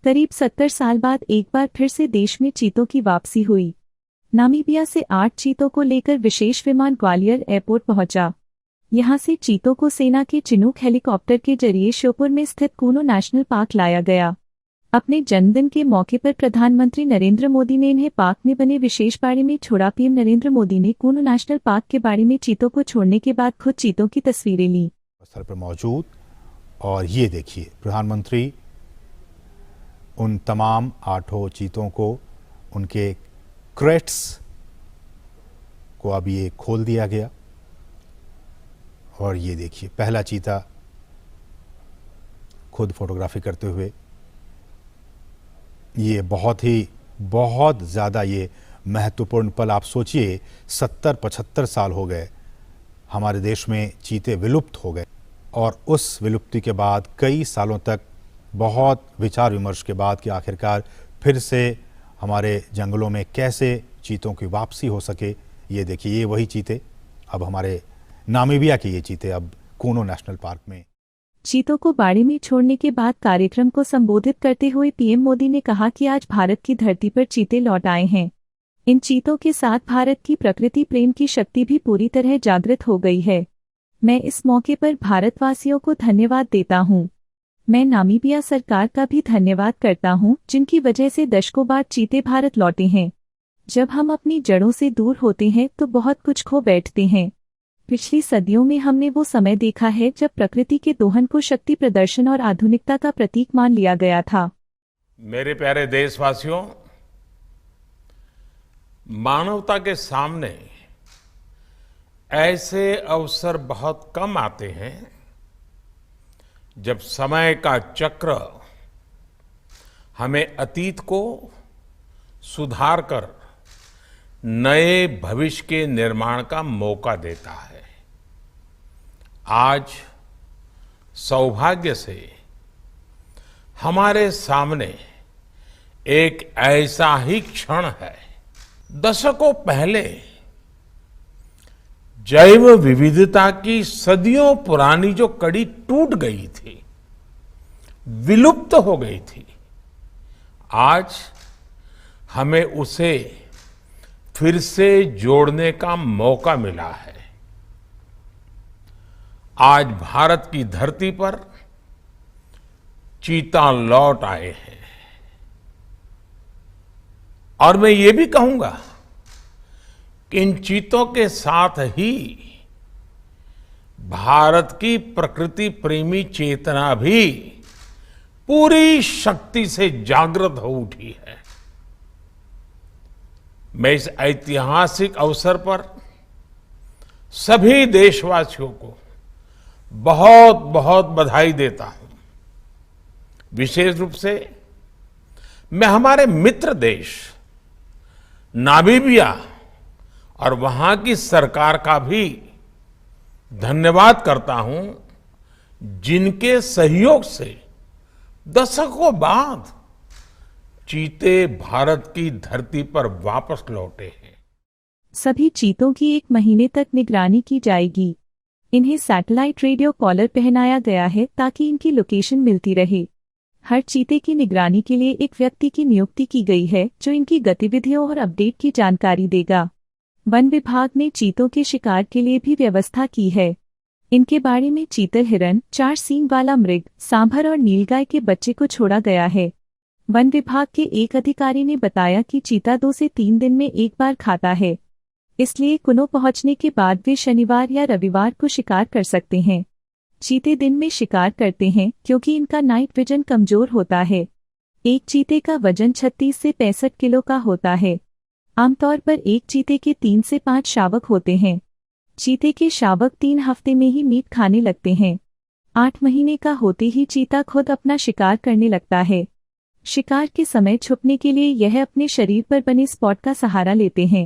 करीब 70 साल बाद एक बार फिर से देश में चीतों की वापसी हुई। नामीबिया से 8 चीतों को लेकर विशेष विमान ग्वालियर एयरपोर्ट पहुंचा। यहां से चीतों को सेना के चिनूक हेलीकॉप्टर के जरिए श्योपुर में स्थित कूनो नेशनल पार्क लाया गया। अपने जन्मदिन के मौके पर प्रधानमंत्री नरेंद्र मोदी ने इन्हें पार्क में बने विशेष बाड़े में छोड़ा। पीएम नरेंद्र मोदी ने कूनो नेशनल पार्क के बाड़े में चीतों को छोड़ने के बाद खुद चीतों की तस्वीरें ली। स्थल पर मौजूद और ये देखिए, प्रधानमंत्री उन तमाम 8 चीतों को, उनके क्रेट्स को अब ये खोल दिया गया और ये देखिए पहला चीता खुद फोटोग्राफी करते हुए। ये बहुत ज़्यादा ये महत्वपूर्ण पल। आप सोचिए 70-75 साल हो गए हमारे देश में चीते विलुप्त हो गए और उस विलुप्ति के बाद कई सालों तक बहुत विचार विमर्श के बाद कि आखिरकार फिर से हमारे जंगलों में कैसे चीतों की वापसी हो सके। ये देखिए, ये वही चीते, अब हमारे नामीबिया के ये चीते अब कूनो नेशनल पार्क में। चीतों को बाड़े में छोड़ने के बाद कार्यक्रम को संबोधित करते हुए पीएम मोदी ने कहा कि आज भारत की धरती पर चीते लौट आए हैं। इन चीतों के साथ भारत की प्रकृति प्रेम की शक्ति भी पूरी तरह जागृत हो गई है। मैं इस मौके पर भारतवासियों को धन्यवाद देता हूं। मैं नामीबिया सरकार का भी धन्यवाद करता हूं, जिनकी वजह से दशकों बाद चीते भारत लौटे हैं। जब हम अपनी जड़ों से दूर होते हैं तो बहुत कुछ खो बैठते हैं। पिछली सदियों में हमने वो समय देखा है जब प्रकृति के दोहन को शक्ति प्रदर्शन और आधुनिकता का प्रतीक मान लिया गया था। मेरे प्यारे देशवासियों, मानवता के सामने ऐसे अवसर बहुत कम आते हैं जब समय का चक्र हमें अतीत को सुधार कर नए भविष्य के निर्माण का मौका देता है। आज सौभाग्य से हमारे सामने एक ऐसा ही क्षण है। दशकों पहले जैव विविधता की सदियों पुरानी जो कड़ी टूट गई थी, विलुप्त हो गई थी, आज हमें उसे फिर से जोड़ने का मौका मिला है। आज भारत की धरती पर चीता लौट आए हैं और मैं ये भी कहूंगा कि इन चीतों के साथ ही भारत की प्रकृति प्रेमी चेतना भी पूरी शक्ति से जागृत हो उठी है। मैं इस ऐतिहासिक अवसर पर सभी देशवासियों को बहुत बहुत बधाई देता हूं। विशेष रूप से मैं हमारे मित्र देश नामीबिया और वहां की सरकार का भी धन्यवाद करता हूं, जिनके सहयोग से दशकों बाद चीते भारत की धरती पर वापस लौटे हैं। सभी चीतों की 1 महीने तक निगरानी की जाएगी। इन्हें सैटेलाइट रेडियो कॉलर पहनाया गया है ताकि इनकी लोकेशन मिलती रहे। हर चीते की निगरानी के लिए एक व्यक्ति की नियुक्ति की गई है जो इनकी गतिविधियों और अपडेट की जानकारी देगा। वन विभाग ने चीतों के शिकार के लिए भी व्यवस्था की है। इनके बाड़े में चीतल, हिरन, 4 सींग वाला मृग, सांभर और नीलगाय के बच्चे को छोड़ा गया है। वन विभाग के एक अधिकारी ने बताया कि चीता 2 से 3 दिन में एक बार खाता है, इसलिए कुनो पहुंचने के बाद वे शनिवार या रविवार को शिकार कर सकते हैं। चीते दिन में शिकार करते हैं क्योंकि इनका नाइट विजन कमजोर होता है। एक चीते का वजन 36 से 65 किलो का होता है। आमतौर पर एक चीते के 3 से 5 शावक होते हैं। चीते के शावक 3 हफ्ते में ही मीट खाने लगते हैं। 8 महीने का होते ही चीता खुद अपना शिकार करने लगता है। शिकार के समय छुपने के लिए यह अपने शरीर पर बने स्पॉट का सहारा लेते हैं।